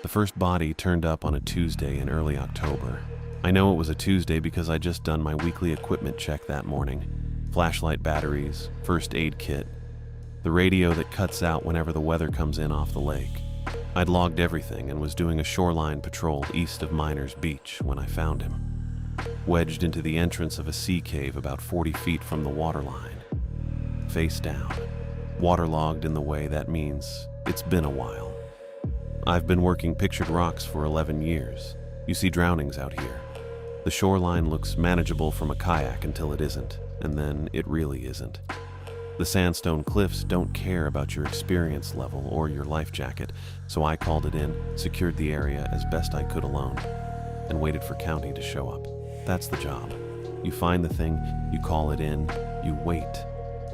The first body turned up on a Tuesday in early October. I know it was a Tuesday because I'd just done my weekly equipment check that morning. Flashlight batteries, first aid kit, the radio that cuts out whenever the weather comes in off the lake. I'd logged everything and was doing a shoreline patrol east of Miners Beach when I found him, wedged into the entrance of a sea cave about 40 feet from the waterline. Face down, waterlogged in the way that means it's been a while. I've been working pictured rocks for 11 years. You see drownings out here. The shoreline looks manageable from a kayak until it isn't, and then it really isn't. The sandstone cliffs don't care about your experience level or your life jacket, so I called it in, secured the area as best I could alone, and waited for county to show up. That's the job. You find the thing, you call it in, you wait.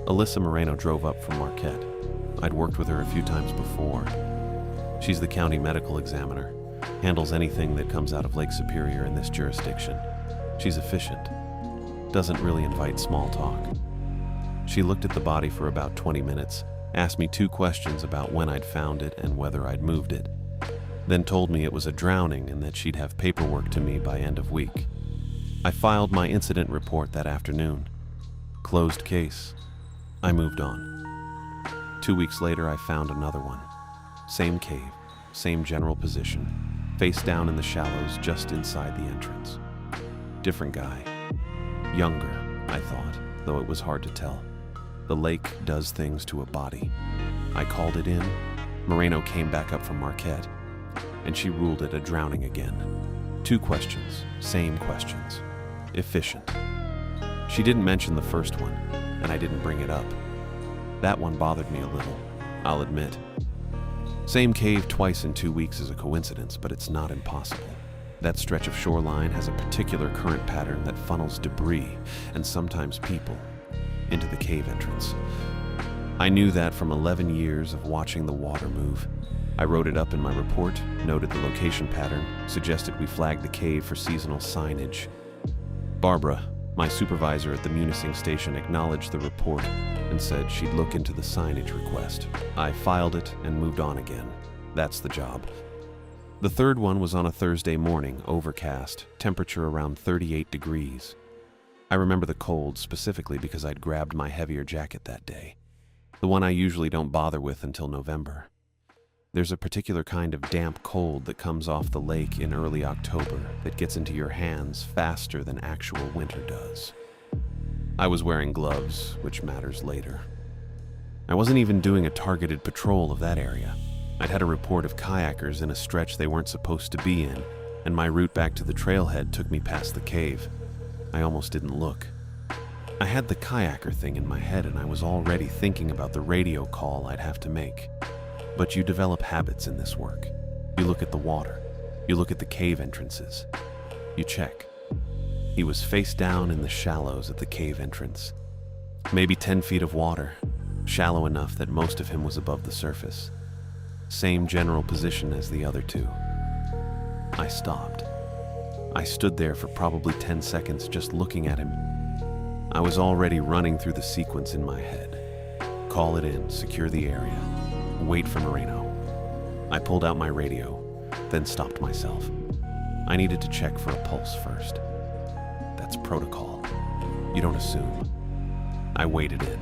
Alyssa Moreno drove up from Marquette. I'd worked with her a few times before. She's the county medical examiner, handles anything that comes out of Lake Superior in this jurisdiction. She's efficient, doesn't really invite small talk. She looked at the body for about 20 minutes, asked me 2 questions about when I'd found it and whether I'd moved it, then told me it was a drowning and that she'd have paperwork to me by end of week. I filed my incident report that afternoon. Closed case. I moved on. 2 weeks later, I found another one. Same cave, same general position, face down in the shallows just inside the entrance. Different guy. Younger, I thought, though it was hard to tell. The lake does things to a body. I called it in. Moreno came back up from Marquette, and she ruled it a drowning again. 2 questions, same questions. Efficient. She didn't mention the first one, and I didn't bring it up. That one bothered me a little, I'll admit. Same cave twice in 2 weeks is a coincidence, but it's not impossible. That stretch of shoreline has a particular current pattern that funnels debris, and sometimes people, into the cave entrance. I knew that from 11 years of watching the water move. I wrote it up in my report, noted the location pattern, suggested we flag the cave for seasonal signage. Barbara, my supervisor at the Munising station, acknowledged the report and said she'd look into the signage request. I filed it and moved on again. That's the job. The third one was on a Thursday morning, overcast, temperature around 38 degrees. I remember the cold specifically because I'd grabbed my heavier jacket that day, the one I usually don't bother with until November. There's a particular kind of damp cold that comes off the lake in early October that gets into your hands faster than actual winter does. I was wearing gloves, which matters later. I wasn't even doing a targeted patrol of that area. I'd had a report of kayakers in a stretch they weren't supposed to be in, and my route back to the trailhead took me past the cave. I almost didn't look. I had the kayaker thing in my head, and I was already thinking about the radio call I'd have to make. But you develop habits in this work. You look at the water. You look at the cave entrances. You check. He was face down in the shallows at the cave entrance. Maybe 10 feet of water, shallow enough that most of him was above the surface. Same general position as the other 2. I stopped. I stood there for probably 10 seconds just looking at him. I was already running through the sequence in my head. Call it in, secure the area, wait for Moreno. I pulled out my radio, then stopped myself. I needed to check for a pulse first. That's protocol. You don't assume. I waded in.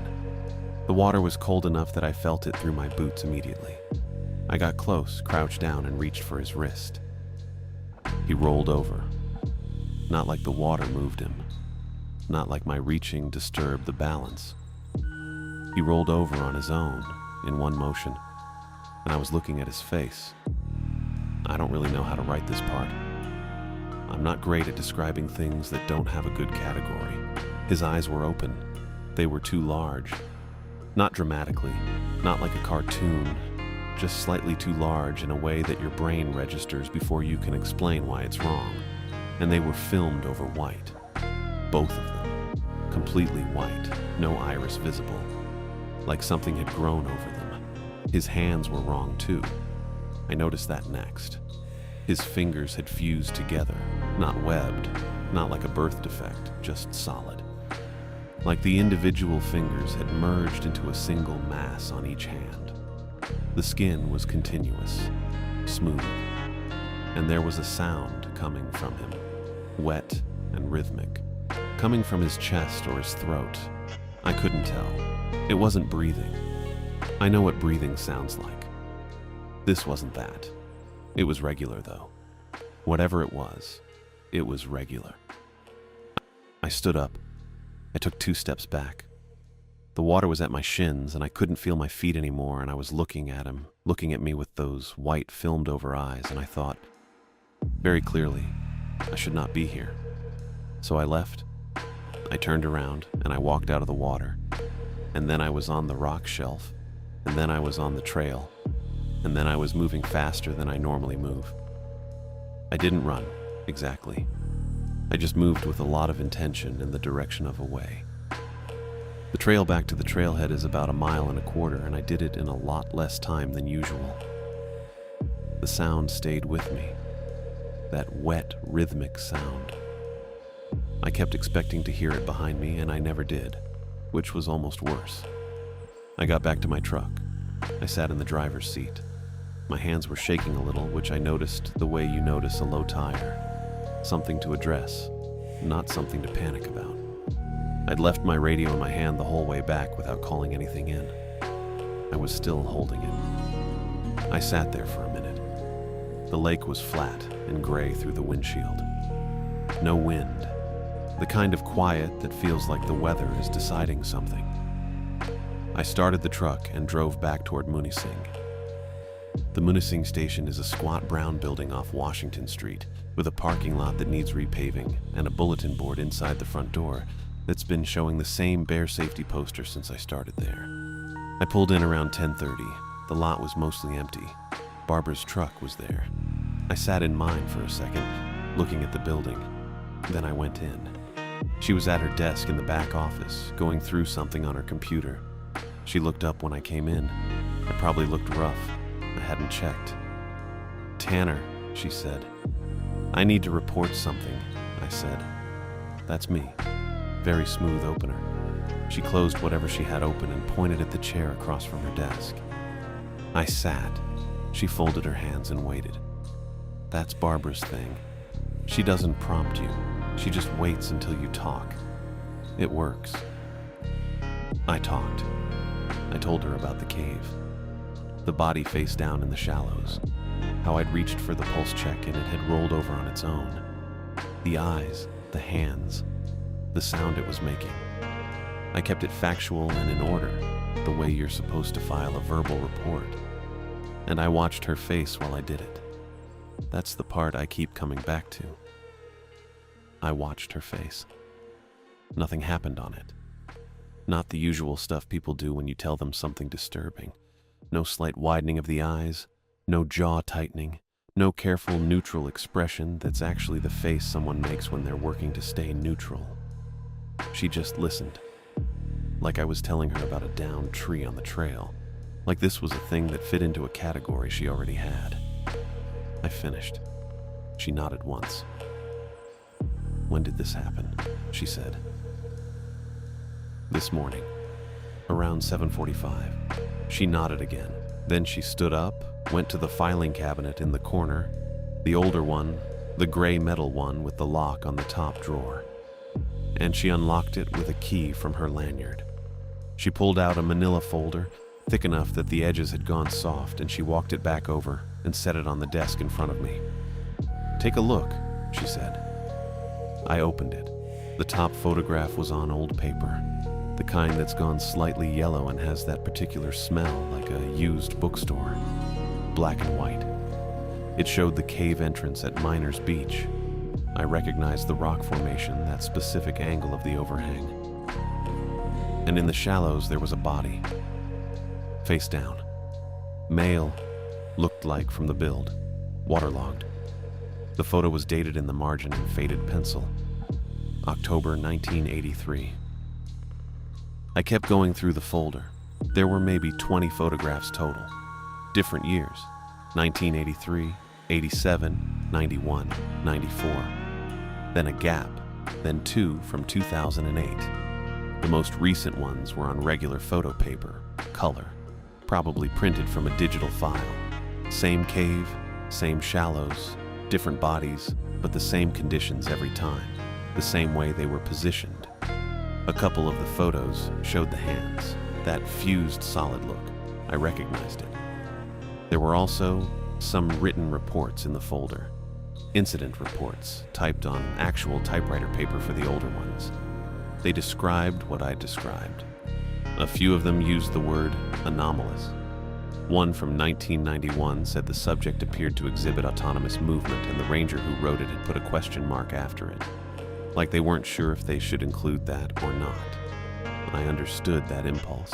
The water was cold enough that I felt it through my boots immediately. I got close, crouched down, and reached for his wrist. He rolled over. Not like the water moved him. Not like my reaching disturbed the balance. He rolled over on his own, in one motion, and I was looking at his face. I don't really know how to write this part. I'm not great at describing things that don't have a good category. His eyes were open. They were too large. Not dramatically, not like a cartoon, just slightly too large in a way that your brain registers before you can explain why it's wrong. And they were filmed over white. Both of them. Completely white, no iris visible. Like something had grown over them. His hands were wrong too. I noticed that next. His fingers had fused together, not webbed, not like a birth defect, just solid. Like the individual fingers had merged into a single mass on each hand. The skin was continuous, smooth, and there was a sound coming from him, wet and rhythmic, coming from his chest or his throat. I couldn't tell. It wasn't breathing. I know what breathing sounds like. This wasn't that. It was regular, though. Whatever it was regular. I stood up. I took 2 steps back. The water was at my shins, and I couldn't feel my feet anymore, and I was looking at him, looking at me with those white, filmed-over eyes, and I thought, very clearly, I should not be here. So I left. I turned around, and I walked out of the water, and then I was on the rock shelf, and then I was on the trail, and then I was moving faster than I normally move. I didn't run, exactly. I just moved with a lot of intention in the direction of away. The trail back to the trailhead is about 1.25 miles, and I did it in a lot less time than usual. The sound stayed with me. That wet, rhythmic sound. I kept expecting to hear it behind me, and I never did, which was almost worse. I got back to my truck. I sat in the driver's seat. My hands were shaking a little, which I noticed the way you notice a low tire. Something to address, not something to panic about. I'd left my radio in my hand the whole way back without calling anything in. I was still holding it. I sat there for a minute. The lake was flat and gray through the windshield. No wind. The kind of quiet that feels like the weather is deciding something. I started the truck and drove back toward Munising. The Munising station is a squat brown building off Washington Street with a parking lot that needs repaving and a bulletin board inside the front door that's been showing the same bare safety poster since I started there. I pulled in around 10:30. The lot was mostly empty. Barbara's truck was there. I sat in mine for a second, looking at the building. Then I went in. She was at her desk in the back office, going through something on her computer. She looked up when I came in. I probably looked rough. I hadn't checked. "Tanner," she said. "I need to report something," I said. "That's me." Very smooth opener. She closed whatever she had open and pointed at the chair across from her desk. I sat. She folded her hands and waited. That's Barbara's thing. She doesn't prompt you. She just waits until you talk. It works. I talked. I told her about the cave. The body face down in the shallows. How I'd reached for the pulse check and it had rolled over on its own. The eyes, the hands, the sound it was making. I kept it factual and in order, the way you're supposed to file a verbal report. And I watched her face while I did it. That's the part I keep coming back to. I watched her face. Nothing happened on it. Not the usual stuff people do when you tell them something disturbing. No slight widening of the eyes, no jaw tightening, no careful neutral expression that's actually the face someone makes when they're working to stay neutral. She just listened. Like I was telling her about a downed tree on the trail. Like this was a thing that fit into a category she already had. I finished. She nodded once. "When did this happen?" she said. "This morning, around 7:45. She nodded again. Then she stood up, went to the filing cabinet in the corner, the older one, the gray metal one with the lock on the top drawer. And she unlocked it with a key from her lanyard. She pulled out a manila folder, thick enough that the edges had gone soft, and she walked it back over and set it on the desk in front of me. "Take a look," she said. I opened it. The top photograph was on old paper, the kind that's gone slightly yellow and has that particular smell like a used bookstore. Black and white. It showed the cave entrance at Miners Beach. I recognized the rock formation, that specific angle of the overhang. And in the shallows there was a body. Face down. Male, looked like from the build. Waterlogged. The photo was dated in the margin in faded pencil. October 1983. I kept going through the folder. There were maybe 20 photographs total. Different years. 1983, 87, 91, 94. Then a gap. Then 2 from 2008. The most recent ones were on regular photo paper, color, probably printed from a digital file. Same cave, same shallows, Different bodies, but the same conditions every time, the same way they were positioned. A couple of the photos showed the hands, that fused solid look. I recognized it. There were also some written reports in the folder. Incident reports, typed on actual typewriter paper for the older ones. They described what I described. A few of them used the word anomalous. One from 1991 said the subject appeared to exhibit autonomous movement, and the ranger who wrote it had put a question mark after it, like they weren't sure if they should include that or not. I understood that impulse.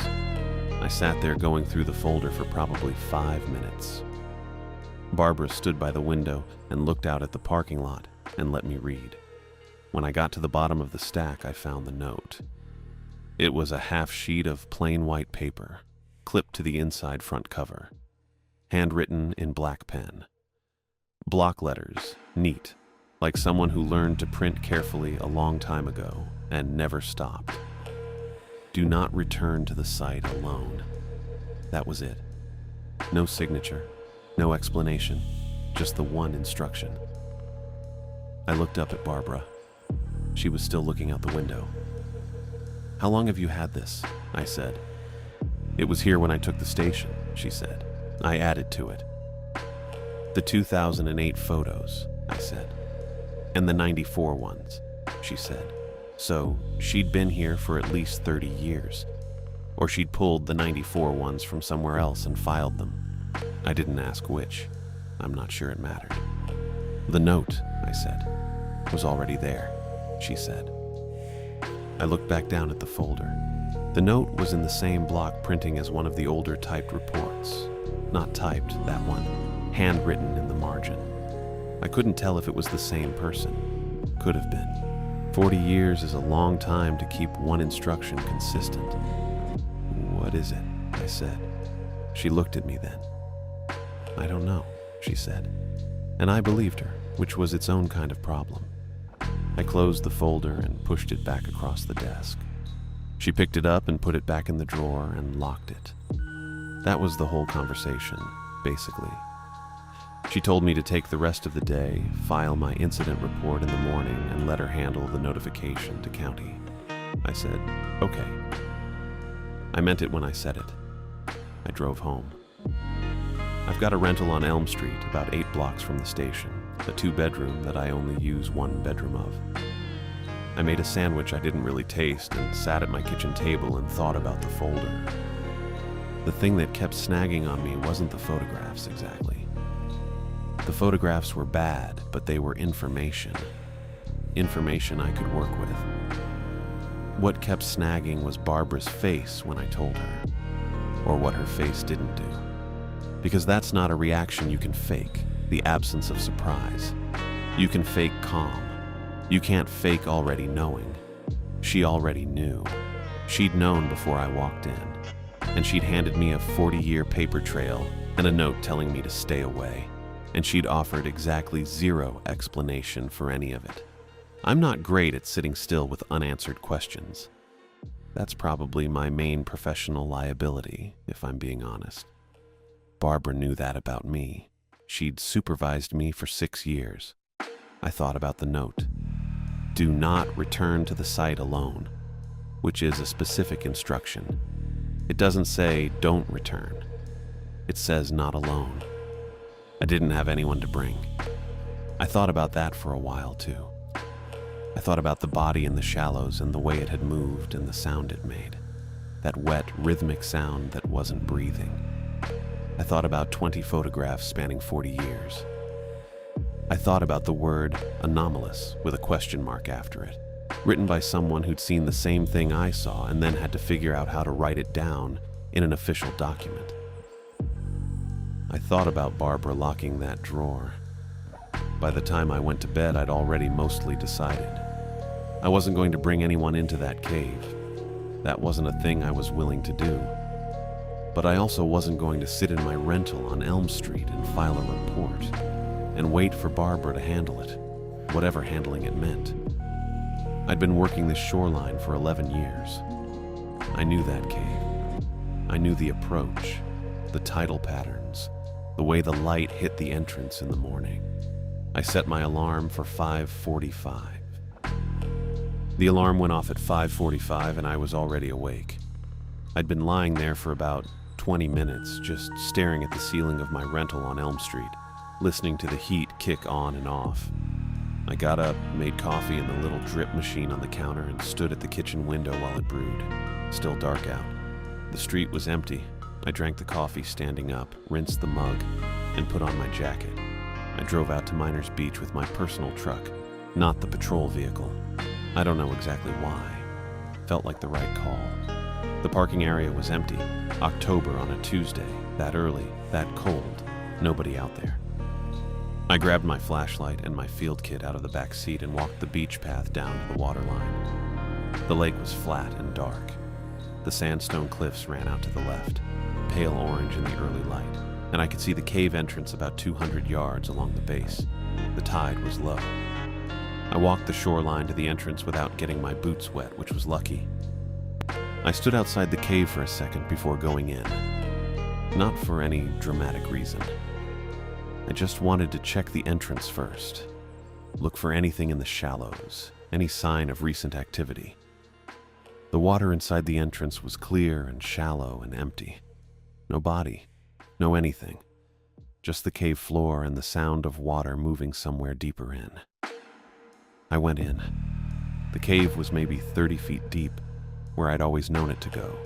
I sat there going through the folder for probably 5 minutes. Barbara stood by the window and looked out at the parking lot and let me read. When I got to the bottom of the stack, I found the note. It was a half sheet of plain white paper, clipped to the inside front cover, handwritten in black pen. Block letters, neat, like someone who learned to print carefully a long time ago and never stopped. Do not return to the site alone. That was it. No signature, no explanation, just the one instruction. I looked up at Barbara. She was still looking out the window. "How long have you had this?" I said. "It was here when I took the station," she said. I added to it. "The 2008 photos," I said. "And the 94 ones," she said. So she'd been here for at least 30 years. Or she'd pulled the 94 ones from somewhere else and filed them. I didn't ask which. I'm not sure it mattered. "The note," I said, "was already there," she said. I looked back down at the folder. The note was in the same block printing as one of the older typed reports. Not typed, that one. Handwritten in the margin. I couldn't tell if it was the same person. Could have been. 40 years is a long time to keep one instruction consistent. "What is it?" I said. She looked at me then. "I don't know," she said. And I believed her, which was its own kind of problem. I closed the folder and pushed it back across the desk. She picked it up and put it back in the drawer and locked it. That was the whole conversation, basically. She told me to take the rest of the day, file my incident report in the morning, and let her handle the notification to county. I said, "Okay." I meant it when I said it. I drove home. I've got a rental on Elm Street, about 8 blocks from the station, a 2-bedroom that I only use 1 bedroom of. I made a sandwich I didn't really taste and sat at my kitchen table and thought about the folder. The thing that kept snagging on me wasn't the photographs exactly. The photographs were bad, but they were information. Information I could work with. What kept snagging was Barbara's face when I told her, or what her face didn't do. Because that's not a reaction you can fake, the absence of surprise. You can fake calm. You can't fake already knowing. She already knew. She'd known before I walked in, and she'd handed me a 40-year paper trail and a note telling me to stay away, and she'd offered exactly 0 explanation for any of it. I'm not great at sitting still with unanswered questions. That's probably my main professional liability, if I'm being honest. Barbara knew that about me. She'd supervised me for 6 years. I thought about the note. Do not return to the site alone, which is a specific instruction. It doesn't say don't return. It says not alone. I didn't have anyone to bring. I thought about that for a while too. I thought about the body in the shallows and the way it had moved and the sound it made. That wet, rhythmic sound that wasn't breathing. I thought about 20 photographs spanning 40 years. I thought about the word anomalous with a question mark after it, written by someone who'd seen the same thing I saw and then had to figure out how to write it down in an official document. I thought about Barbara locking that drawer. By the time I went to bed, I'd already mostly decided. I wasn't going to bring anyone into that cave. That wasn't a thing I was willing to do. But I also wasn't going to sit in my rental on Elm Street and file a report and wait for Barbara to handle it, whatever handling it meant. I'd been working this shoreline for 11 years. I knew that cave. I knew the approach, the tidal patterns, the way the light hit the entrance in the morning. I set my alarm for 5:45. The alarm went off at 5:45 and I was already awake. I'd been lying there for about 20 minutes, just staring at the ceiling of my rental on Elm Street, listening to the heat kick on and off. I got up, made coffee in the little drip machine on the counter, and stood at the kitchen window while it brewed. Still dark out. The street was empty. I drank the coffee standing up, rinsed the mug, and put on my jacket. I drove out to Miners Beach with my personal truck, not the patrol vehicle. I don't know exactly why. Felt like the right call. The parking area was empty. October on a Tuesday, that early, that cold, nobody out there. I grabbed my flashlight and my field kit out of the back seat and walked the beach path down to the waterline. The lake was flat and dark. The sandstone cliffs ran out to the left, pale orange in the early light, and I could see the cave entrance about 200 yards along the base. The tide was low. I walked the shoreline to the entrance without getting my boots wet, which was lucky. I stood outside the cave for a second before going in. Not for any dramatic reason. I just wanted to check the entrance first. Look for anything in the shallows, any sign of recent activity. The water inside the entrance was clear and shallow and empty. No body, no anything. Just the cave floor and the sound of water moving somewhere deeper in. I went in. The cave was maybe 30 feet deep, where I'd always known it to go.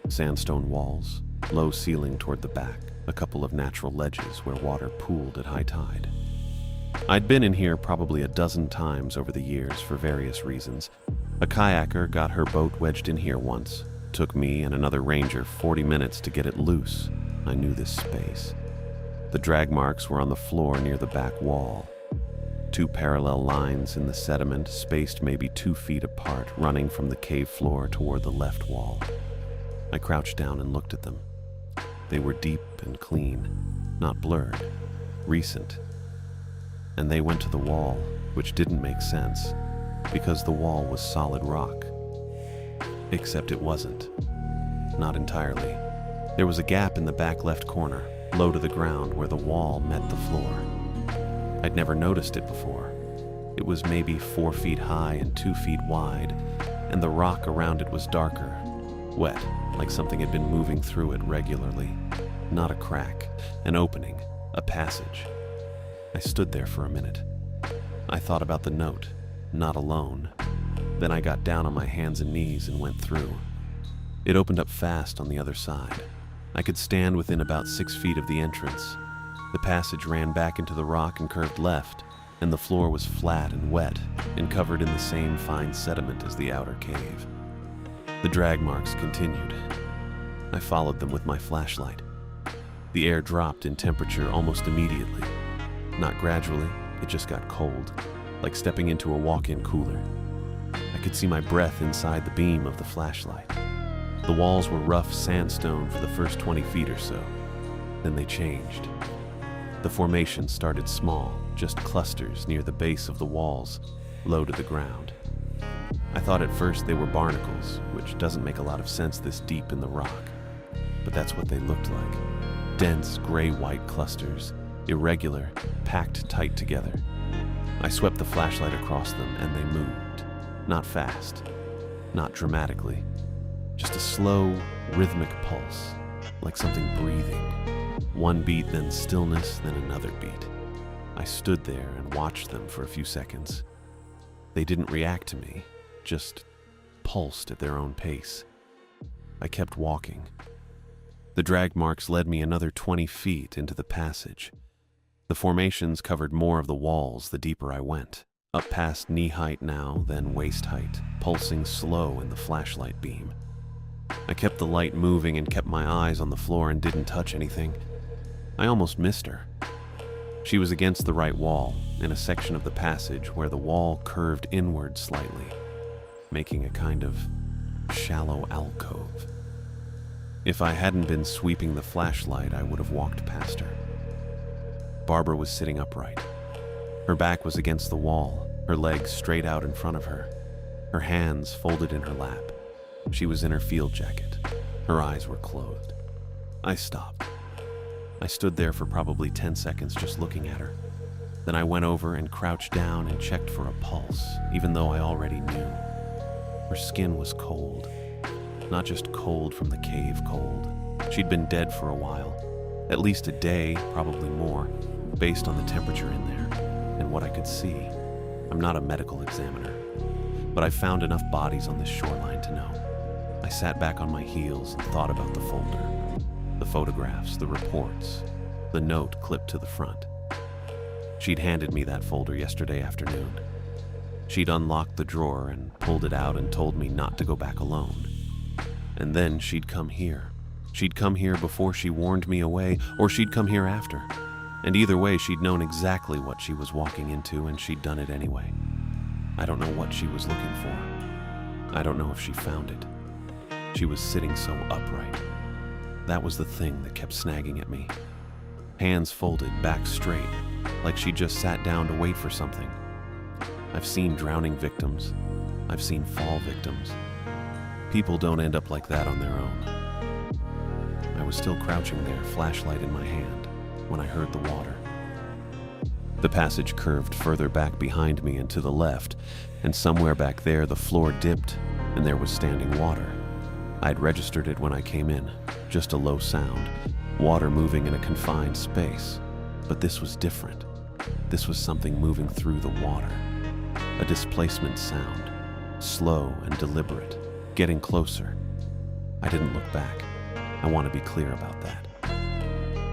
Sandstone walls, low ceiling toward the back, a couple of natural ledges where water pooled at high tide. I'd been in here probably a dozen times over the years for various reasons. A kayaker got her boat wedged in here once. Took me and another ranger 40 minutes to get it loose. I knew this space. The drag marks were on the floor near the back wall. 2 parallel lines in the sediment, spaced maybe 2 feet apart, running from the cave floor toward the left wall. I crouched down and looked at them. They were deep and clean, not blurred, recent. And they went to the wall, which didn't make sense, because the wall was solid rock. Except it wasn't. Not entirely. There was a gap in the back left corner, low to the ground, where the wall met the floor. I'd never noticed it before. It was maybe 4 feet high and 2 feet wide, and the rock around it was darker, wet, like something had been moving through it regularly. Not a crack, an opening, a passage. I stood there for a minute. I thought about the note, not alone. Then I got down on my hands and knees and went through. It opened up fast on the other side. I could stand within about 6 feet of the entrance. The passage ran back into the rock and curved left, and the floor was flat and wet and covered in the same fine sediment as the outer cave. The drag marks continued. I followed them with my flashlight. The air dropped in temperature almost immediately. Not gradually, it just got cold, like stepping into a walk-in cooler. I could see my breath inside the beam of the flashlight. The walls were rough sandstone for the first 20 feet or so. Then they changed. The formation started small, just clusters near the base of the walls, low to the ground. I thought at first they were barnacles, which doesn't make a lot of sense this deep in the rock. But that's what they looked like. Dense, gray-white clusters, irregular, packed tight together. I swept the flashlight across them and they moved. Not fast, not dramatically. Just a slow, rhythmic pulse, like something breathing. One beat, then stillness, then another beat. I stood there and watched them for a few seconds. They didn't react to me, just pulsed at their own pace. I kept walking. The drag marks led me another 20 feet into the passage. The formations covered more of the walls the deeper I went, up past knee height now, then waist height, pulsing slow in the flashlight beam. I kept the light moving and kept my eyes on the floor and didn't touch anything. I almost missed her. She was against the right wall, in a section of the passage where the wall curved inward slightly, making a kind of shallow alcove. If I hadn't been sweeping the flashlight, I would have walked past her. Barbara was sitting upright. Her back was against the wall, her legs straight out in front of her, her hands folded in her lap. She was in her field jacket. Her eyes were closed. I stopped. I stood there for probably 10 seconds just looking at her. Then I went over and crouched down and checked for a pulse, even though I already knew. Her skin was cold. Not just cold from the cave cold. She'd been dead for a while. At least a day, probably more, based on the temperature in there and what I could see. I'm not a medical examiner, but I found enough bodies on this shoreline to know. I sat back on my heels and thought about the folder, the photographs, the reports, the note clipped to the front. She'd handed me that folder yesterday afternoon. She'd unlocked the drawer and pulled it out and told me not to go back alone. And then she'd come here. She'd come here before she warned me away, or she'd come here after. And either way, she'd known exactly what she was walking into, and she'd done it anyway. I don't know what she was looking for. I don't know if she found it. She was sitting so upright. That was the thing that kept snagging at me. Hands folded, back straight, like she just sat down to wait for something. I've seen drowning victims. I've seen fall victims. People don't end up like that on their own. I was still crouching there, flashlight in my hand, when I heard the water. The passage curved further back behind me and to the left, and somewhere back there the floor dipped and there was standing water. I'd registered it when I came in, just a low sound, water moving in a confined space. But this was different. This was something moving through the water. A displacement sound, slow and deliberate, getting closer. I didn't look back. I want to be clear about that.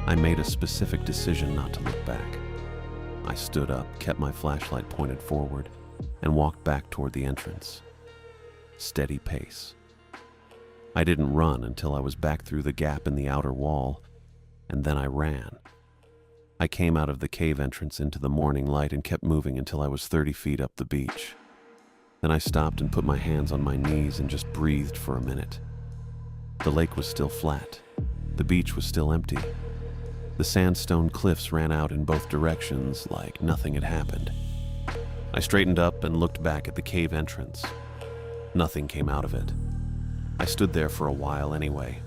I made a specific decision not to look back. I stood up, kept my flashlight pointed forward, and walked back toward the entrance. Steady pace. I didn't run until I was back through the gap in the outer wall, and then I ran. I came out of the cave entrance into the morning light and kept moving until I was 30 feet up the beach. Then I stopped and put my hands on my knees and just breathed for a minute. The lake was still flat. The beach was still empty. The sandstone cliffs ran out in both directions like nothing had happened. I straightened up and looked back at the cave entrance. Nothing came out of it. I stood there for a while anyway.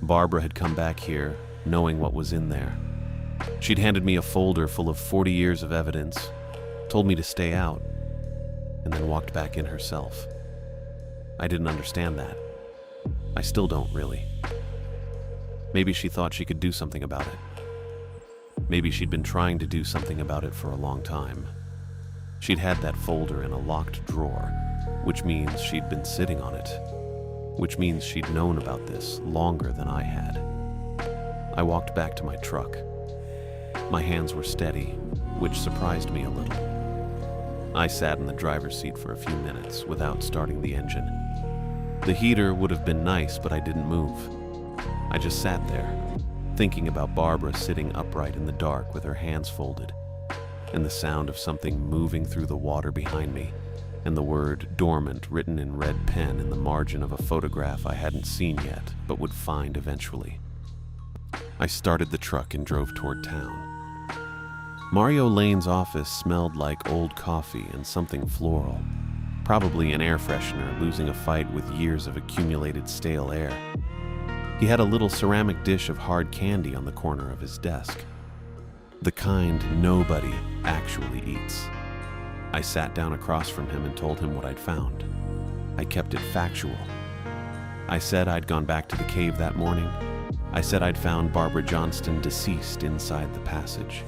Barbara had come back here, knowing what was in there. She'd handed me a folder full of 40 years of evidence, told me to stay out, and then walked back in herself. I didn't understand that. I still don't really. Maybe she thought she could do something about it. Maybe she'd been trying to do something about it for a long time. She'd had that folder in a locked drawer, which means she'd been sitting on it, which means she'd known about this longer than I had. I walked back to my truck. My hands were steady, which surprised me a little. I sat in the driver's seat for a few minutes without starting the engine. The heater would have been nice, but I didn't move. I just sat there, thinking about Barbara sitting upright in the dark with her hands folded, and the sound of something moving through the water behind me, and the word Dormant written in red pen in the margin of a photograph I hadn't seen yet, but would find eventually. I started the truck and drove toward town. Mario Lane's office smelled like old coffee and something floral, probably an air freshener losing a fight with years of accumulated stale air. He had a little ceramic dish of hard candy on the corner of his desk, the kind nobody actually eats. I sat down across from him and told him what I'd found. I kept it factual. I said I'd gone back to the cave that morning. I said I'd found Barbara Johnston deceased inside the passage.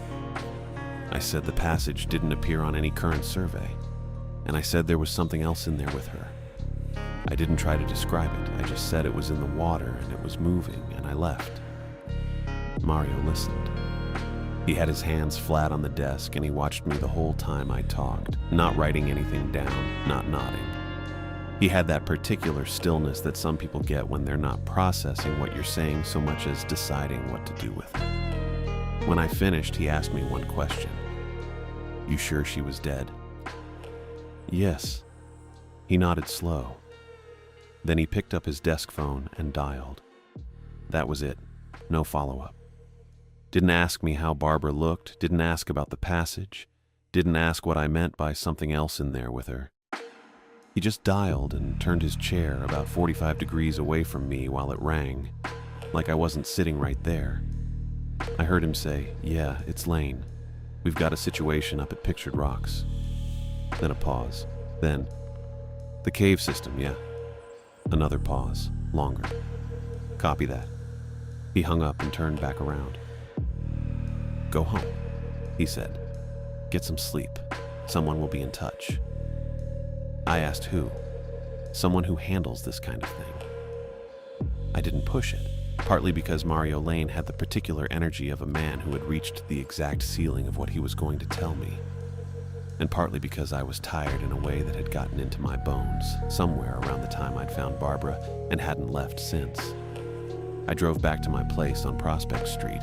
I said the passage didn't appear on any current survey, and I said there was something else in there with her. I didn't try to describe it. I just said it was in the water and it was moving, and I left. Mario listened. He had his hands flat on the desk, and he watched me the whole time I talked, not writing anything down, not nodding. He had that particular stillness that some people get when they're not processing what you're saying so much as deciding what to do with it. When I finished, he asked me one question. "You sure she was dead?" "Yes." He nodded slow. Then he picked up his desk phone and dialed. That was it. No follow-up. Didn't ask me how Barbara looked, didn't ask about the passage, didn't ask what I meant by something else in there with her. He just dialed and turned his chair about 45 degrees away from me while it rang, like I wasn't sitting right there. I heard him say, "Yeah, it's Lane. We've got a situation up at Pictured Rocks. Then a pause. Then, the cave system, yeah. Another pause. Longer. Copy that. He hung up and turned back around. Go home, he said. Get some sleep. Someone will be in touch. I asked who. Someone who handles this kind of thing. I didn't push it, partly because Mario Lane had the particular energy of a man who had reached the exact ceiling of what he was going to tell me, and partly because I was tired in a way that had gotten into my bones somewhere around the time I'd found Barbara and hadn't left since. I drove back to my place on Prospect Street,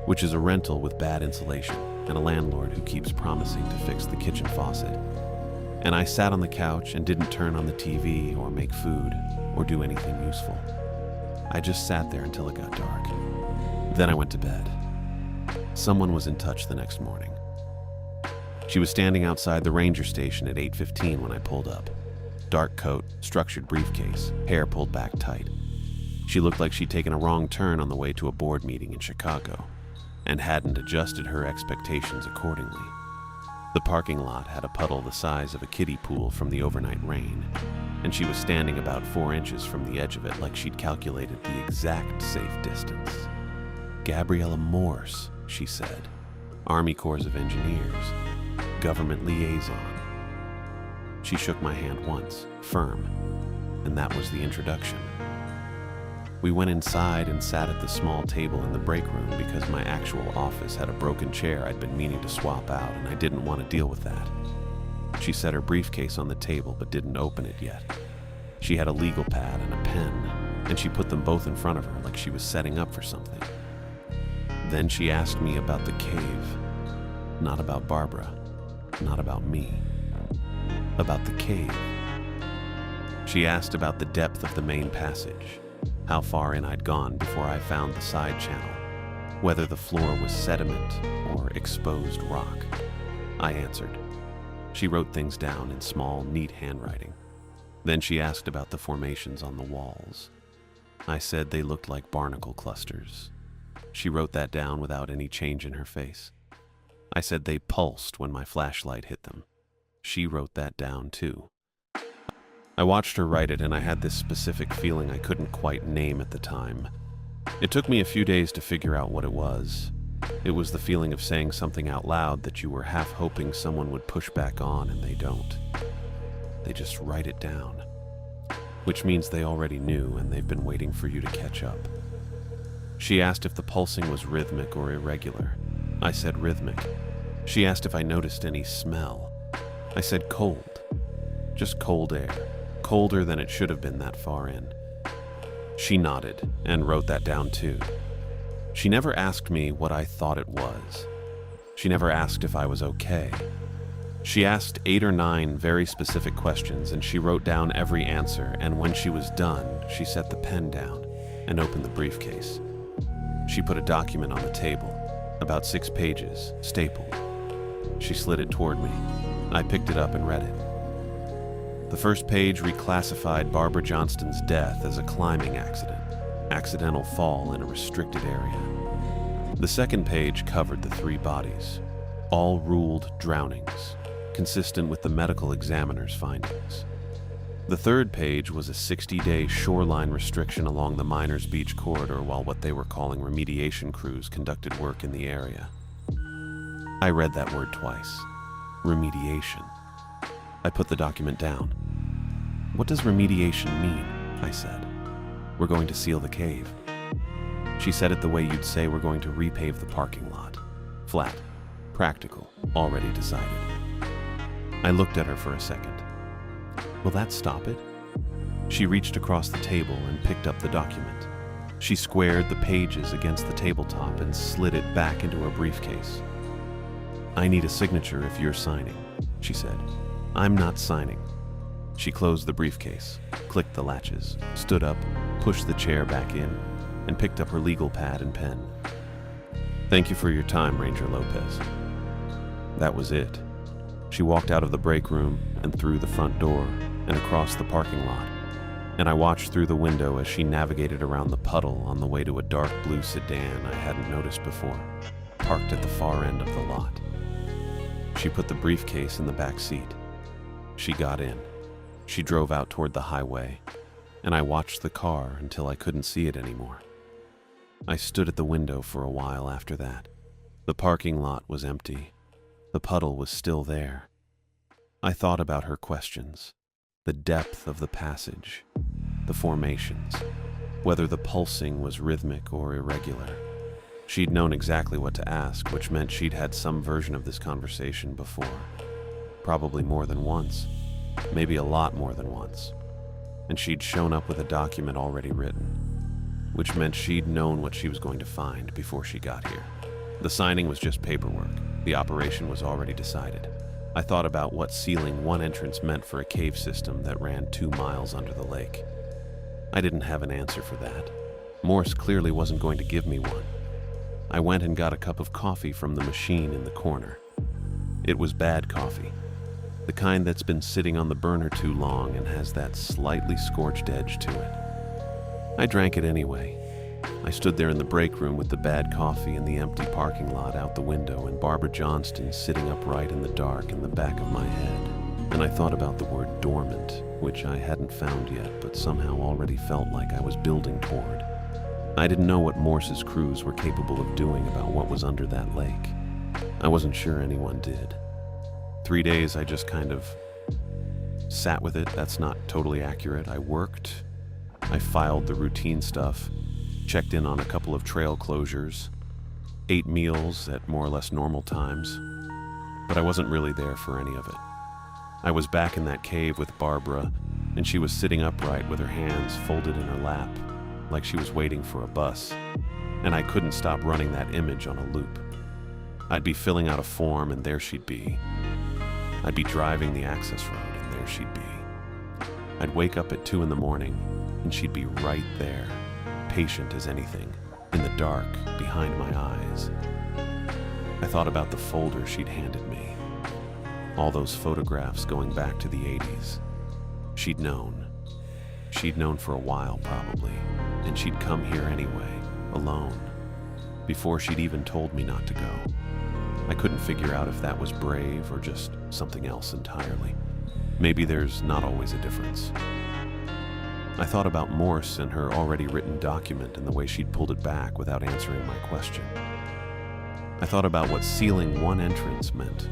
which is a rental with bad insulation and a landlord who keeps promising to fix the kitchen faucet. And I sat on the couch and didn't turn on the TV or make food or do anything useful. I just sat there until it got dark. Then I went to bed. Someone was in touch the next morning. She was standing outside the ranger station at 8:15 when I pulled up. Dark coat, structured briefcase, hair pulled back tight. She looked like she'd taken a wrong turn on the way to a board meeting in Chicago and hadn't adjusted her expectations accordingly. The parking lot had a puddle the size of a kiddie pool from the overnight rain, and she was standing about 4 inches from the edge of it like she'd calculated the exact safe distance. Gabriella Morse, she said. Army Corps of Engineers. Government liaison. She shook my hand once, firm, and that was the introduction. We went inside and sat at the small table in the break room because my actual office had a broken chair I'd been meaning to swap out, and I didn't want to deal with that. She set her briefcase on the table but didn't open it yet. She had a legal pad and a pen, and she put them both in front of her like she was setting up for something. Then she asked me about the cave. Not about Barbara. Not about me. About the cave. She asked about the depth of the main passage, how far in I'd gone before I found the side channel, whether the floor was sediment or exposed rock. I answered. She wrote things down in small, neat handwriting. Then she asked about the formations on the walls. I said they looked like barnacle clusters. She wrote that down without any change in her face. I said they pulsed when my flashlight hit them. She wrote that down too. I watched her write it, and I had this specific feeling I couldn't quite name at the time. It took me a few days to figure out what it was. It was the feeling of saying something out loud that you were half hoping someone would push back on, and they don't. They just write it down, which means they already knew and they've been waiting for you to catch up. She asked if the pulsing was rhythmic or irregular. I said rhythmic. She asked if I noticed any smell. I said cold. Just cold air. Colder than it should have been that far in. She nodded and wrote that down too. She never asked me what I thought it was. She never asked if I was okay. She asked 8 or 9 very specific questions, and she wrote down every answer, and when she was done, she set the pen down and opened the briefcase. She put a document on the table, about 6 pages, stapled. She slid it toward me. I picked it up and read it. The first page reclassified Barbara Johnston's death as a climbing accident, accidental fall in a restricted area. The second page covered the 3 bodies, all ruled drownings, consistent with the medical examiner's findings. The third page was a 60-day shoreline restriction along the Miners Beach corridor while what they were calling remediation crews conducted work in the area. I read that word twice. Remediation. I put the document down. What does remediation mean? I said. We're going to seal the cave. She said it the way you'd say we're going to repave the parking lot. Flat. Practical. Already decided. I looked at her for a second. Will that stop it? She reached across the table and picked up the document. She squared the pages against the tabletop and slid it back into her briefcase. I need a signature if you're signing, she said. I'm not signing. She closed the briefcase, clicked the latches, stood up, pushed the chair back in, and picked up her legal pad and pen. Thank you for your time, Ranger Lopez. That was it. She walked out of the break room and through the front door and across the parking lot, and I watched through the window as she navigated around the puddle on the way to a dark blue sedan I hadn't noticed before, parked at the far end of the lot. She put the briefcase in the back seat. She got in. She drove out toward the highway, and I watched the car until I couldn't see it anymore. I stood at the window for a while after that. The parking lot was empty. The puddle was still there. I thought about her questions, the depth of the passage, the formations, whether the pulsing was rhythmic or irregular. She'd known exactly what to ask, which meant she'd had some version of this conversation before. Probably more than once, maybe a lot more than once. And she'd shown up with a document already written, which meant she'd known what she was going to find before she got here. The signing was just paperwork. The operation was already decided. I thought about what sealing one entrance meant for a cave system that ran 2 miles under the lake. I didn't have an answer for that. Morse clearly wasn't going to give me one. I went and got a cup of coffee from the machine in the corner. It was bad coffee, the kind that's been sitting on the burner too long and has that slightly scorched edge to it. I drank it anyway. I stood there in the break room with the bad coffee and the empty parking lot out the window and Barbara Johnston sitting upright in the dark in the back of my head. And I thought about the word dormant, which I hadn't found yet, but somehow already felt like I was building toward. I didn't know what Morse's crews were capable of doing about what was under that lake. I wasn't sure anyone did. 3 days I just kind of sat with it. That's not totally accurate. I worked. I filed the routine stuff, checked in on a couple of trail closures, ate meals at more or less normal times, but I wasn't really there for any of it. I was back in that cave with Barbara, and she was sitting upright with her hands folded in her lap, like she was waiting for a bus, and I couldn't stop running that image on a loop. I'd be filling out a form, and there she'd be. I'd be driving the access road, and there she'd be. I'd wake up at 2 in the morning, and she'd be right there, patient as anything, in the dark, behind my eyes. I thought about the folder she'd handed me, all those photographs going back to the 80s. She'd known. She'd known for a while, probably, and she'd come here anyway, alone, before she'd even told me not to go. I couldn't figure out if that was brave or just something else entirely. Maybe there's not always a difference. I thought about Morse and her already written document and the way she'd pulled it back without answering my question. I thought about what sealing one entrance meant.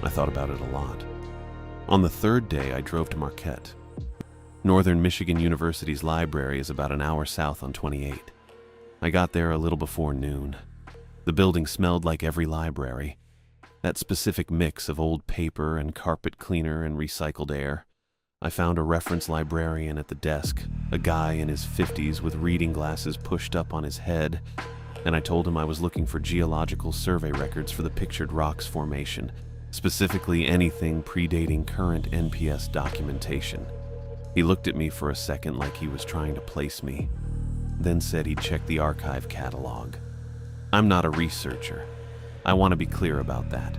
I thought about it a lot. On the 3rd day, I drove to Marquette. Northern Michigan University's library is about an hour south on 28. I got there a little before noon. The building smelled like every library. That specific mix of old paper and carpet cleaner and recycled air. I found a reference librarian at the desk, a guy in his 50s with reading glasses pushed up on his head, and I told him I was looking for geological survey records for the pictured rocks formation, specifically anything predating current NPS documentation. He looked at me for a second like he was trying to place me, then said he'd check the archive catalog. I'm not a researcher. I want to be clear about that.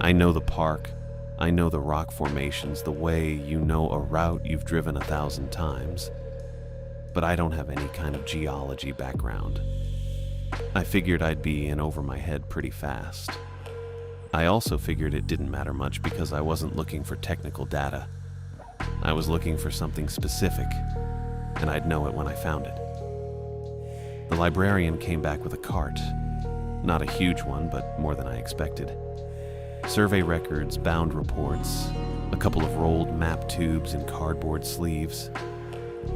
I know the park. I know the rock formations the way you know a route you've driven 1,000 times. But I don't have any kind of geology background. I figured I'd be in over my head pretty fast. I also figured it didn't matter much because I wasn't looking for technical data. I was looking for something specific, and I'd know it when I found it. The librarian came back with a cart. Not a huge one, but more than I expected. Survey records, bound reports, a couple of rolled map tubes in cardboard sleeves.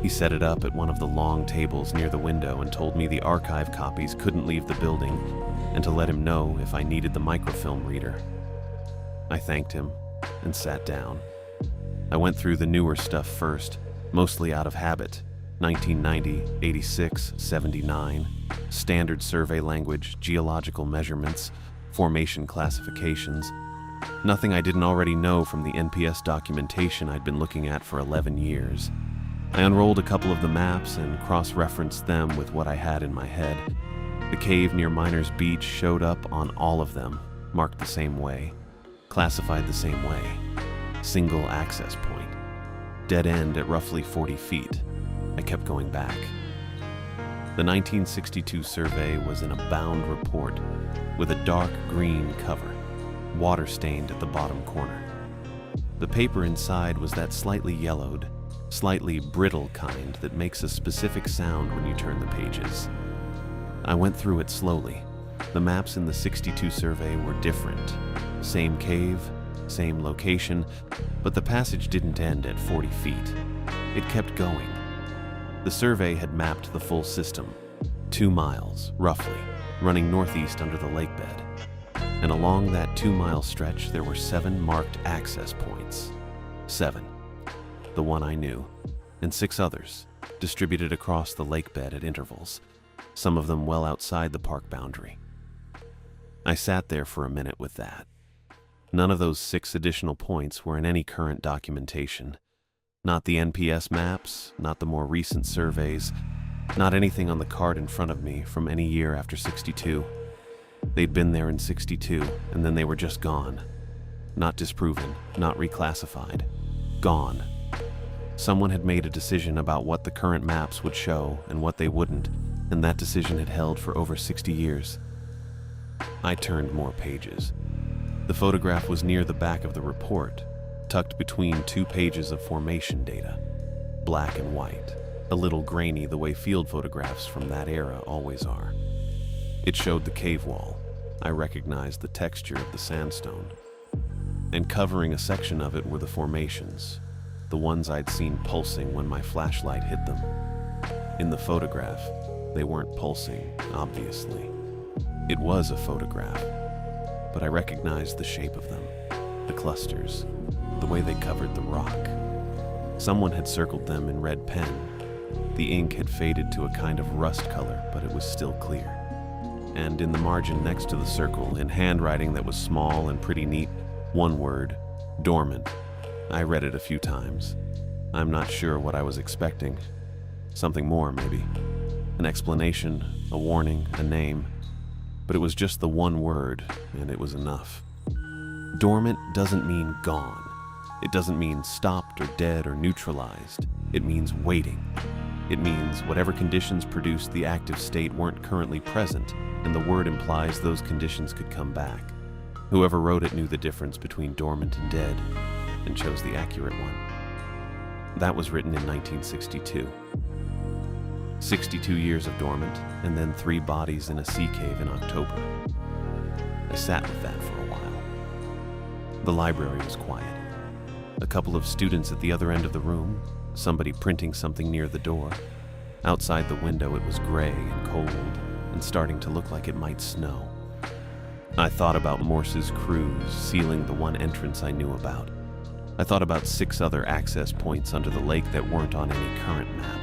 He set it up at one of the long tables near the window and told me the archive copies couldn't leave the building and to let him know if I needed the microfilm reader. I thanked him and sat down. I went through the newer stuff first, mostly out of habit. 1990, 86, 79, standard survey language, geological measurements, formation classifications. Nothing I didn't already know from the NPS documentation I'd been looking at for 11 years. I unrolled a couple of the maps and cross-referenced them with what I had in my head. The cave near Miners Beach showed up on all of them, marked the same way, classified the same way. Single access point. Dead end at roughly 40 feet. I kept going back. The 1962 survey was in a bound report with a dark green cover. water-stained at the bottom corner. The paper inside was that slightly yellowed, slightly brittle kind that makes a specific sound when you turn the pages. I went through it slowly. The maps in the 62 survey were different. Same cave, same location, but the passage didn't end at 40 feet. It kept going. The survey had mapped the full system, 2 miles, roughly, running northeast under the lake bed. And along that 2-mile stretch, there were 7 marked access points. 7. The one I knew, and 6 others, distributed across the lake bed at intervals, some of them well outside the park boundary. I sat there for a minute with that. None of those 6 additional points were in any current documentation. Not the NPS maps, not the more recent surveys, not anything on the card in front of me from any year after 62. They'd been there in 62, and then they were just gone. Not disproven, not reclassified. Gone. Someone had made a decision about what the current maps would show and what they wouldn't, and that decision had held for over 60 years. I turned more pages. The photograph was near the back of the report, tucked between 2 pages of formation data. Black and white, a little grainy the way field photographs from that era always are. It showed the cave wall. I recognized the texture of the sandstone. And covering a section of it were the formations, the ones I'd seen pulsing when my flashlight hit them. In the photograph, they weren't pulsing, obviously. It was a photograph, but I recognized the shape of them, the clusters, the way they covered the rock. Someone had circled them in red pen. The ink had faded to a kind of rust color, but it was still clear. And in the margin next to the circle, in handwriting that was small and pretty neat, one word, Dormant. I read it a few times. I'm not sure what I was expecting. Something more, maybe. An explanation, a warning, a name. But it was just the one word, and it was enough. Dormant doesn't mean gone. It doesn't mean stopped or dead or neutralized. It means waiting. It means whatever conditions produced the active state weren't currently present, and the word implies those conditions could come back. Whoever wrote it knew the difference between dormant and dead, and chose the accurate one. That was written in 1962. 62 years of dormant, and then 3 bodies in a sea cave in October. I sat with that for a while. The library was quiet. A couple of students at the other end of the room, somebody printing something near the door. Outside the window it was gray and cold, and starting to look like it might snow. I thought about Morse's cruise sealing the one entrance I knew about. I thought about 6 other access points under the lake that weren't on any current map,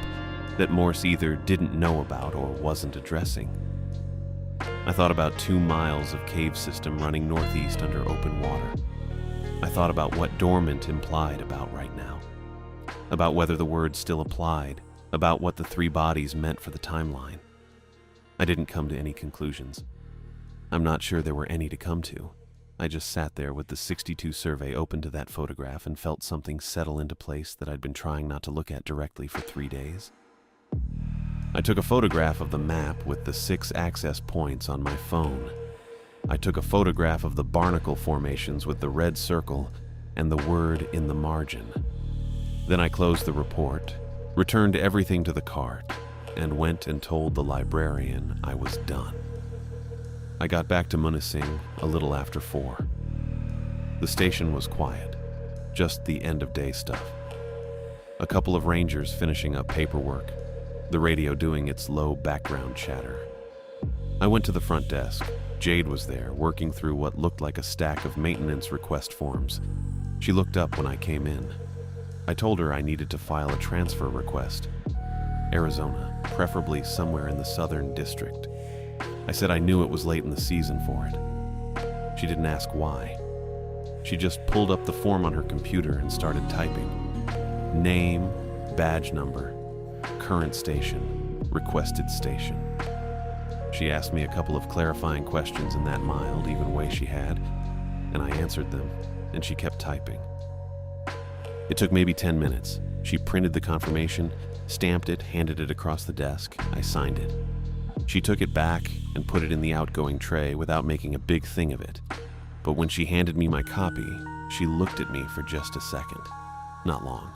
that Morse either didn't know about or wasn't addressing. I thought about 2 miles of cave system running northeast under open water. I thought about what dormant implied about right now, about whether the word still applied, about what the 3 bodies meant for the timeline. I didn't come to any conclusions. I'm not sure there were any to come to. I just sat there with the 62 survey open to that photograph and felt something settle into place that I'd been trying not to look at directly for 3 days. I took a photograph of the map with the 6 access points on my phone. I took a photograph of the barnacle formations with the red circle and the word in the margin. Then I closed the report, returned everything to the cart, and went and told the librarian I was done. I got back to Munising a little after 4. The station was quiet, just the end-of-day stuff. A couple of rangers finishing up paperwork, the radio doing its low background chatter. I went to the front desk. Jade was there, working through what looked like a stack of maintenance request forms. She looked up when I came in. I told her I needed to file a transfer request. Arizona, preferably somewhere in the southern district. I said I knew it was late in the season for it. She didn't ask why. She just pulled up the form on her computer and started typing. Name, badge number, current station, requested station. She asked me a couple of clarifying questions in that mild, even way she had, and I answered them, and she kept typing. It took maybe 10 minutes. She printed the confirmation, stamped it, handed it across the desk. I signed it. She took it back and put it in the outgoing tray without making a big thing of it. But when she handed me my copy, she looked at me for just a second. Not long.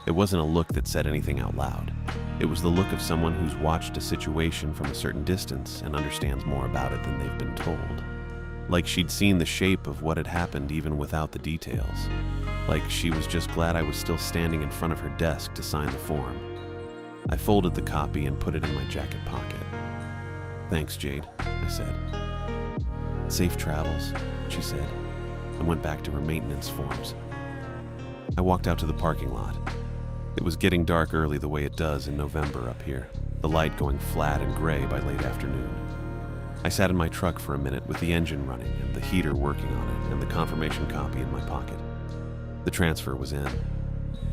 It wasn't a look that said anything out loud. It was the look of someone who's watched a situation from a certain distance and understands more about it than they've been told. Like she'd seen the shape of what had happened even without the details. Like she was just glad I was still standing in front of her desk to sign the form. I folded the copy and put it in my jacket pocket. "Thanks, Jade," I said. "Safe travels," she said, and went back to her maintenance forms. I walked out to the parking lot. It was getting dark early the way it does in November up here, the light going flat and gray by late afternoon. I sat in my truck for a minute with the engine running and the heater working on it and the confirmation copy in my pocket. The transfer was in.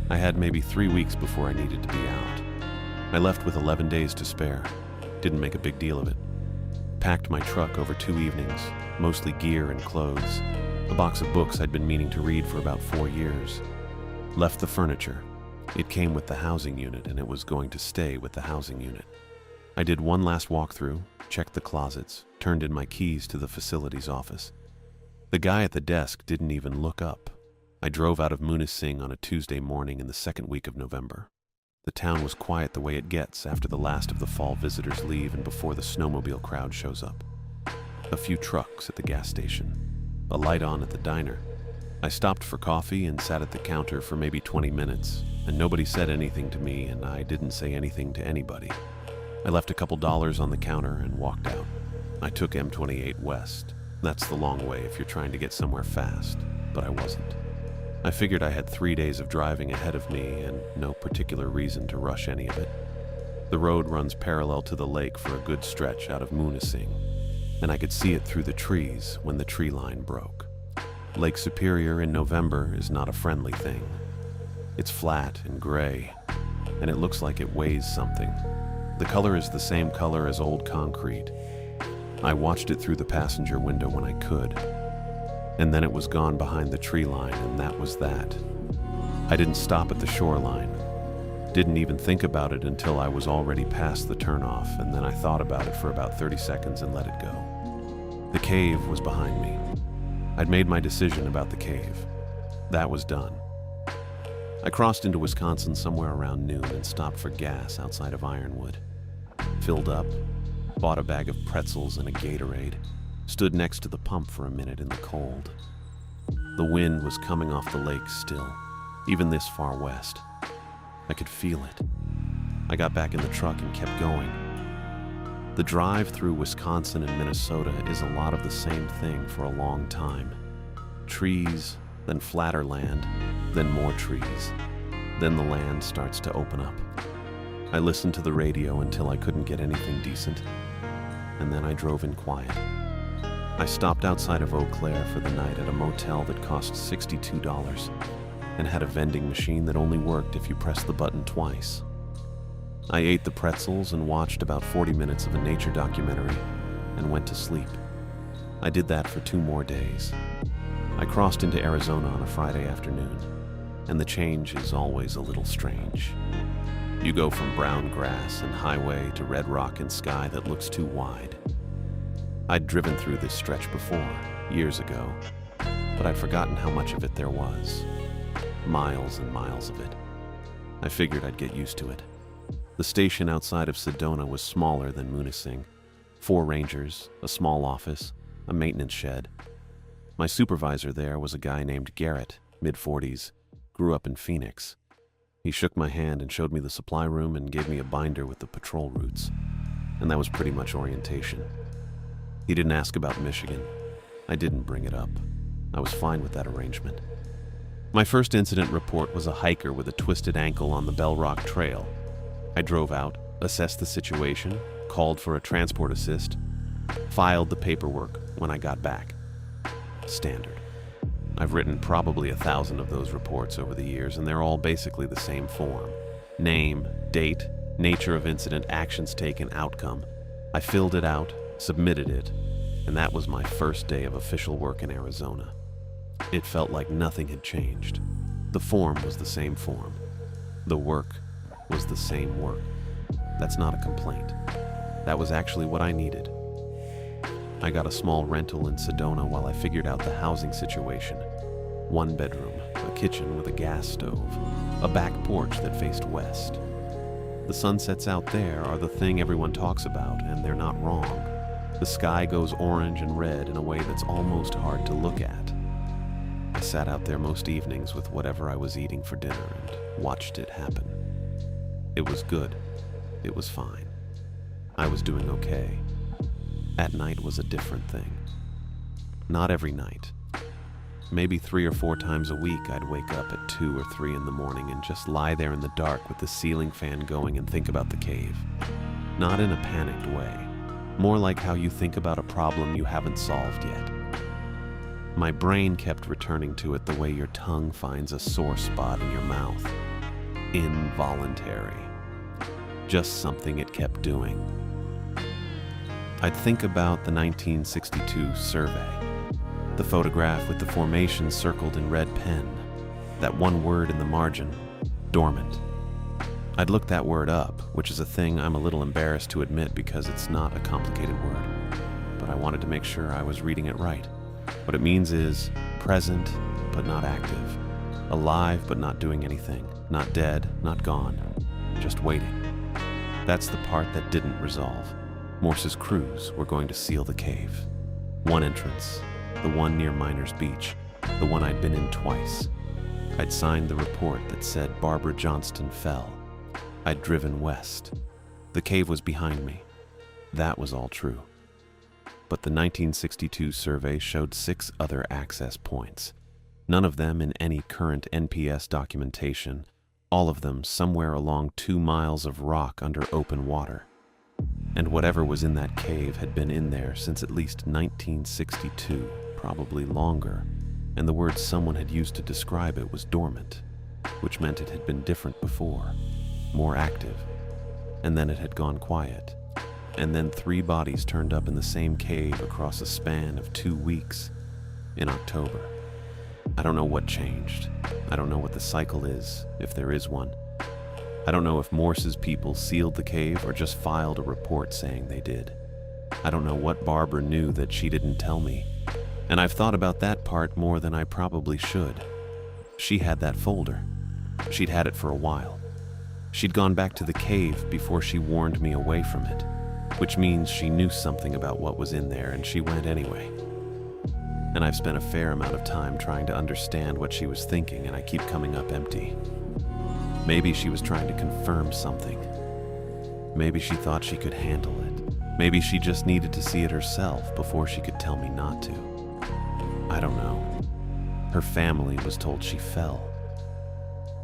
I had maybe 3 weeks before I needed to be out. I left with 11 days to spare. Didn't make a big deal of it. Packed my truck over 2 evenings, mostly gear and clothes, a box of books I'd been meaning to read for about 4 years. Left the furniture. It came with the housing unit and it was going to stay with the housing unit. I did one last walkthrough, checked the closets, turned in my keys to the facilities office. The guy at the desk didn't even look up. I drove out of Munising on a Tuesday morning in the second week of November. The town was quiet the way it gets after the last of the fall visitors leave and before the snowmobile crowd shows up. A few trucks at the gas station. A light on at the diner. I stopped for coffee and sat at the counter for maybe 20 minutes, and nobody said anything to me and I didn't say anything to anybody. I left a couple dollars on the counter and walked out. I took M28 West. That's the long way if you're trying to get somewhere fast, but I wasn't. I figured I had 3 days of driving ahead of me and no particular reason to rush any of it. The road runs parallel to the lake for a good stretch out of Munising, and I could see it through the trees when the tree line broke. Lake Superior in November is not a friendly thing. It's flat and gray, and it looks like it weighs something. The color is the same color as old concrete. I watched it through the passenger window when I could, and then it was gone behind the tree line, and that was that. I didn't stop at the shoreline. Didn't even think about it until I was already past the turnoff, and then I thought about it for about 30 seconds and let it go. The cave was behind me. I'd made my decision about the cave. That was done. I crossed into Wisconsin somewhere around noon and stopped for gas outside of Ironwood. Filled up, bought a bag of pretzels and a Gatorade, stood next to the pump for a minute in the cold. The wind was coming off the lake still, even this far west. I could feel it. I got back in the truck and kept going. The drive through Wisconsin and Minnesota is a lot of the same thing for a long time. Trees, then flatter land, then more trees. Then the land starts to open up. I listened to the radio until I couldn't get anything decent, and then I drove in quiet. I stopped outside of Eau Claire for the night at a motel that cost $62 and had a vending machine that only worked if you pressed the button twice. I ate the pretzels and watched about 40 minutes of a nature documentary and went to sleep. I did that for 2 more days. I crossed into Arizona on a Friday afternoon, and the change is always a little strange. You go from brown grass and highway to red rock and sky that looks too wide. I'd driven through this stretch before, years ago, but I'd forgotten how much of it there was. Miles and miles of it. I figured I'd get used to it. The station outside of Sedona was smaller than Munising. 4 rangers, a small office, a maintenance shed. My supervisor there was a guy named Garrett, mid-40s, grew up in Phoenix. He shook my hand and showed me the supply room and gave me a binder with the patrol routes. And that was pretty much orientation. He didn't ask about Michigan. I didn't bring it up. I was fine with that arrangement. My first incident report was a hiker with a twisted ankle on the Bell Rock Trail. I drove out, assessed the situation, called for a transport assist, filed the paperwork when I got back. Standard. I've written probably 1,000 of those reports over the years, and they're all basically the same form. Name, date, nature of incident, actions taken, outcome. I filled it out, submitted it, and that was my first day of official work in Arizona. It felt like nothing had changed. The form was the same form. The work was the same work. That's not a complaint. That was actually what I needed. I got a small rental in Sedona while I figured out the housing situation. 1 bedroom, a kitchen with a gas stove, a back porch that faced west. The sunsets out there are the thing everyone talks about, and they're not wrong. The sky goes orange and red in a way that's almost hard to look at. I sat out there most evenings with whatever I was eating for dinner and watched it happen. It was good. It was fine. I was doing okay. At night was a different thing. Not every night. Maybe 3 or 4 times a week I'd wake up at 2 or 3 in the morning and just lie there in the dark with the ceiling fan going and think about the cave. Not in a panicked way. More like how you think about a problem you haven't solved yet. My brain kept returning to it the way your tongue finds a sore spot in your mouth. Involuntary. Just something it kept doing. I'd think about the 1962 survey. The photograph with the formation circled in red pen. That one word in the margin, dormant. I'd look that word up, which is a thing I'm a little embarrassed to admit because it's not a complicated word. But I wanted to make sure I was reading it right. What it means is present, but not active. Alive, but not doing anything. Not dead, not gone. Just waiting. That's the part that didn't resolve. Morse's crews were going to seal the cave. 1 entrance. The one near Miners Beach, the one I'd been in twice. I'd signed the report that said Barbara Johnston fell. I'd driven west. The cave was behind me. That was all true. But the 1962 survey showed 6 other access points, none of them in any current NPS documentation, all of them somewhere along 2 miles of rock under open water. And whatever was in that cave had been in there since at least 1962. Probably longer, and the word someone had used to describe it was dormant, which meant it had been different before, more active, and then it had gone quiet, and then 3 bodies turned up in the same cave across a span of 2 weeks in October. I don't know what changed. I don't know what the cycle is, if there is one. I don't know if Morse's people sealed the cave or just filed a report saying they did. I don't know what Barbara knew that she didn't tell me. And I've thought about that part more than I probably should. She had that folder. She'd had it for a while. She'd gone back to the cave before she warned me away from it, which means she knew something about what was in there and she went anyway. And I've spent a fair amount of time trying to understand what she was thinking, and I keep coming up empty. Maybe she was trying to confirm something. Maybe she thought she could handle it. Maybe she just needed to see it herself before she could tell me not to. I don't know. Her family was told she fell.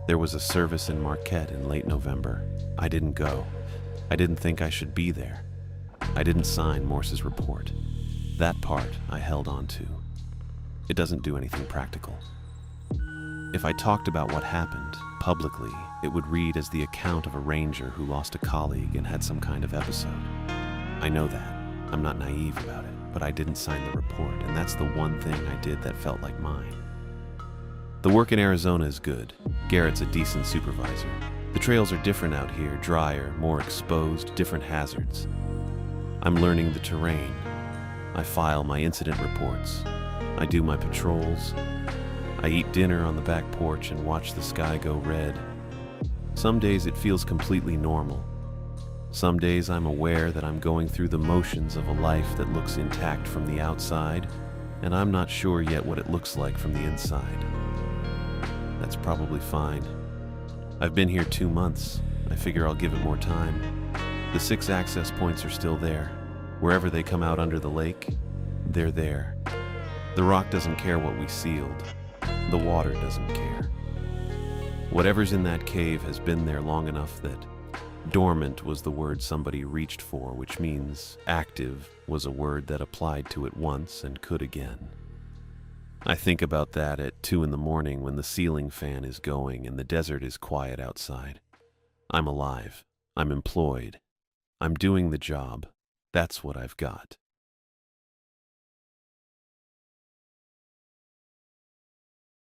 There was a service in Marquette in late November. I didn't go. I didn't think I should be there. I didn't sign Morse's report. That part I held on to. It doesn't do anything practical. If I talked about what happened publicly, it would read as the account of a ranger who lost a colleague and had some kind of episode. I know that. I'm not naive about it, but I didn't sign the report, and that's the one thing I did that felt like mine. The work in Arizona is good. Garrett's a decent supervisor. The trails are different out here, drier, more exposed, different hazards. I'm learning the terrain. I file my incident reports. I do my patrols. I eat dinner on the back porch and watch the sky go red. Some days it feels completely normal. Some days I'm aware that I'm going through the motions of a life that looks intact from the outside, and I'm not sure yet what it looks like from the inside. That's probably fine. I've been here 2 months. I figure I'll give it more time. The 6 access points are still there. Wherever they come out under the lake, they're there. The rock doesn't care what we sealed. The water doesn't care. Whatever's in that cave has been there long enough that dormant was the word somebody reached for, which means active was a word that applied to it once and could again. I think about that at 2 in the morning when the ceiling fan is going and the desert is quiet outside. I'm alive. I'm employed. I'm doing the job. That's what I've got.